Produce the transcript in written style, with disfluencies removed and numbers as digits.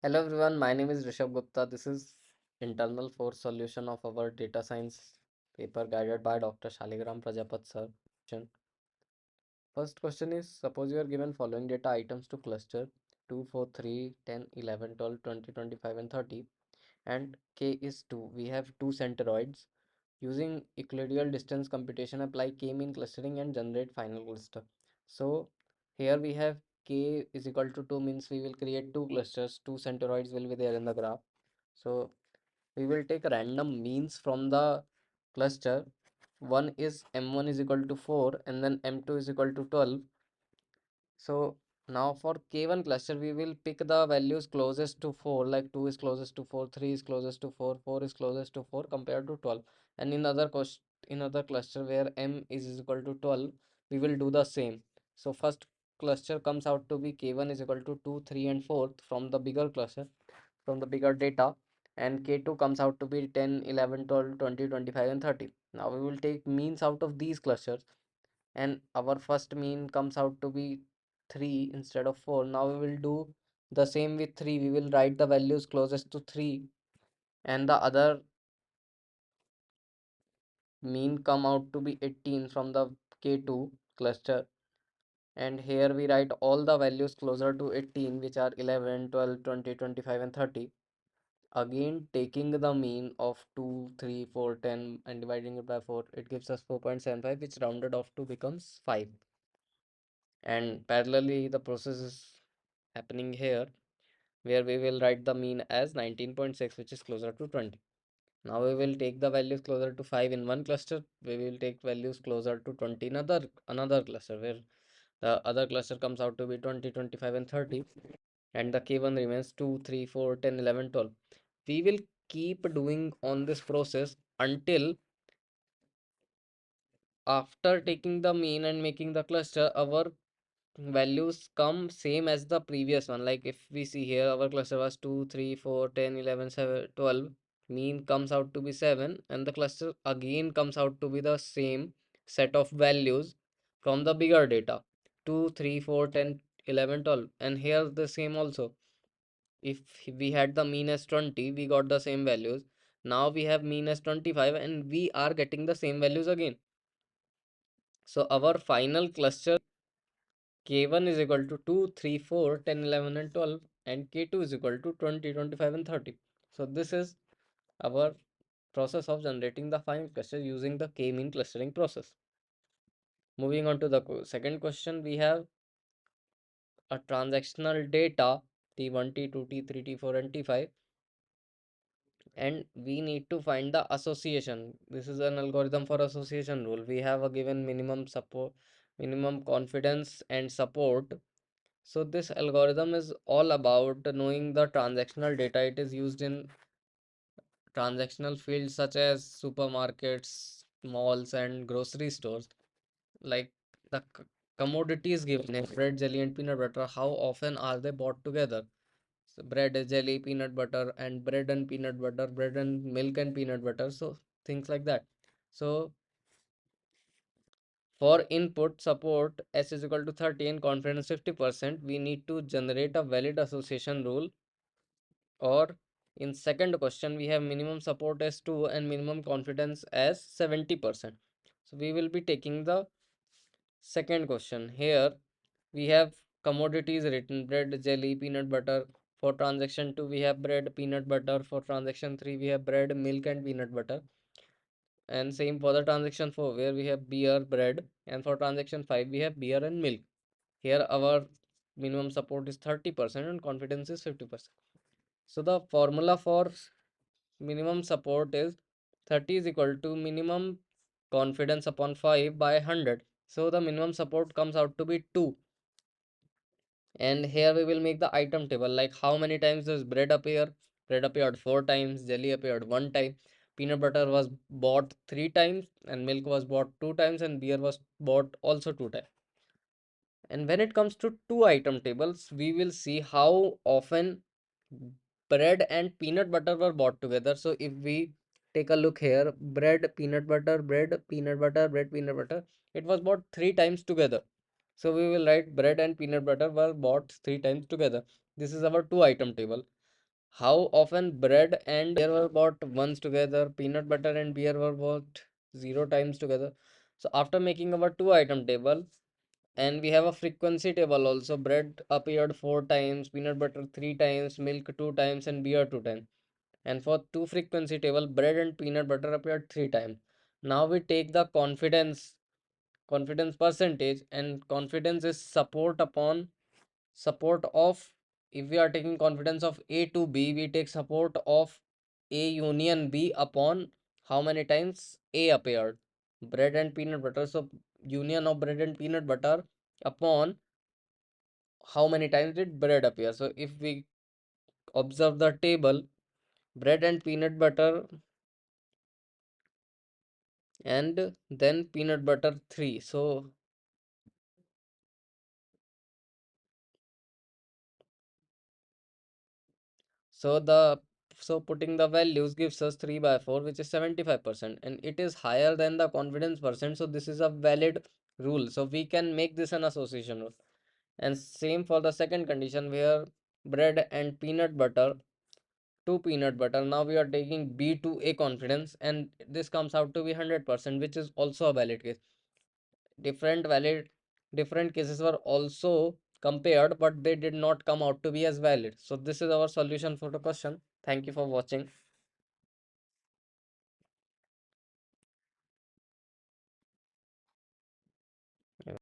Hello everyone, my name is Rishabh Gupta. This is internal force solution of our data science paper guided by Dr. Shaligram Prajapat sir. First question is, suppose you are given following data items to cluster 2, 4, 3, 10, 11, 12, 20, 25 and 30 and k is 2. We have two centroids. Using Euclidean distance computation, apply k-mean clustering and generate final cluster. So here we have k is equal to 2 means we will create two clusters, two centroids will be there in the graph. So we will take random means from the cluster. One is m1 is equal to 4 and then m2 is equal to 12. So now for k1 cluster we will pick the values closest to 4, like 2 is closest to 4, 3 is closest to 4, 4 is closest to 4 compared to 12. And in other cluster where m is equal to 12, we will do the same. So first cluster comes out to be k1 is equal to 2, 3 and 4 from the bigger cluster, from the bigger data, and k2 comes out to be 10, 11, 12, 20, 25 and 30. Now we will take means out of these clusters and our first mean comes out to be 3 instead of 4. Now we will do the same with 3. We will write the values closest to 3 and the other mean come out to be 18 from the k2 cluster, and here we write all the values closer to 18 which are 11, 12, 20, 25 and 30. Again taking the mean of 2, 3, 4, 10 and dividing it by 4, it gives us 4.75 which rounded off to becomes 5. And parallelly the process is happening here where we will write the mean as 19.6 which is closer to 20. Now we will take the values closer to 5 in one cluster, we will take values closer to 20 in another cluster where the other cluster comes out to be 20, 25 and 30 and the k1 remains 2, 3, 4, 10, 11, 12. We will keep doing on this process until after taking the mean and making the cluster our values come same as the previous one. Like if we see here our cluster was 2, 3, 4, 10, 11, 7, 12, mean comes out to be 7 and the cluster again comes out to be the same set of values from the bigger data 2, 3, 4, 10, 11, 12. And here the same also, if we had the mean as 20 we got the same values. Now we have mean as 25 and we are getting the same values again. So our final cluster k1 is equal to 2, 3, 4, 10, 11 and 12 and k2 is equal to 20, 25 and 30. So this is our process of generating the final cluster using the k-mean clustering process. Moving on to the second question, we have a transactional data T1, T2, T3, T4 and T5 and we need to find the association. This is an algorithm for association rule. We have a given minimum support, minimum confidence and support. So this algorithm is all about knowing the transactional data. It is used in transactional fields such as supermarkets, malls, and grocery stores. Like the commodities given here, bread, jelly, and peanut butter, how often are they bought together? So bread, jelly, peanut butter, and bread and peanut butter, bread and milk and peanut butter. So things like that. So for input support s is equal to 30 and confidence 50%, we need to generate a valid association rule. Or in second question we have minimum support as 2 and minimum confidence as 70%. So we will be taking the second question. Here we have commodities written bread, jelly, peanut butter. For transaction 2 we have bread, peanut butter. For transaction 3 we have bread, milk and peanut butter. And same for the transaction 4 where we have beer, bread, and for transaction 5 we have beer and milk. Here our minimum support is 30% and confidence is 50%. So the formula for minimum support is 30 is equal to minimum confidence upon 5 by 100. So the minimum support comes out to be 2. And here we will make the item table, like how many times does bread appear. Bread appeared 4 times, jelly appeared 1 time, peanut butter was bought 3 times, and milk was bought 2 times, and beer was bought also 2 times. And when it comes to two item tables, we will see how often bread and peanut butter were bought together. So if we take a look here, bread, peanut butter, bread, peanut butter, bread, peanut butter, it was bought 3 times together. So we will write bread and peanut butter were bought 3 times together. This is our two item table. How often bread and beer were bought once together, peanut butter and beer were bought 0 times together. So after making our two item table, and we have a frequency table also, bread appeared 4 times, peanut butter 3 times, milk 2 times, and beer 2 times. And for two frequency table, bread and peanut butter appeared 3 times. Now we take the confidence percentage, and confidence is support of, if we are taking confidence of A to B, we take support of A union B upon how many times A appeared, bread and peanut butter. So union of bread and peanut butter upon how many times did bread appear. So if we observe the table, bread and peanut butter, and then peanut butter 3. So putting the values gives us 3 by 4, which is 75%, and it is higher than the confidence percent. So this is a valid rule. So we can make this an association rule. And same for the second condition, where bread and peanut butter to peanut butter. Now we are taking B to A confidence, and this comes out to be 100%, which is also a valid case. Different valid different cases were also compared, but they did not come out to be as valid. So this is our solution for the question. Thank you for watching.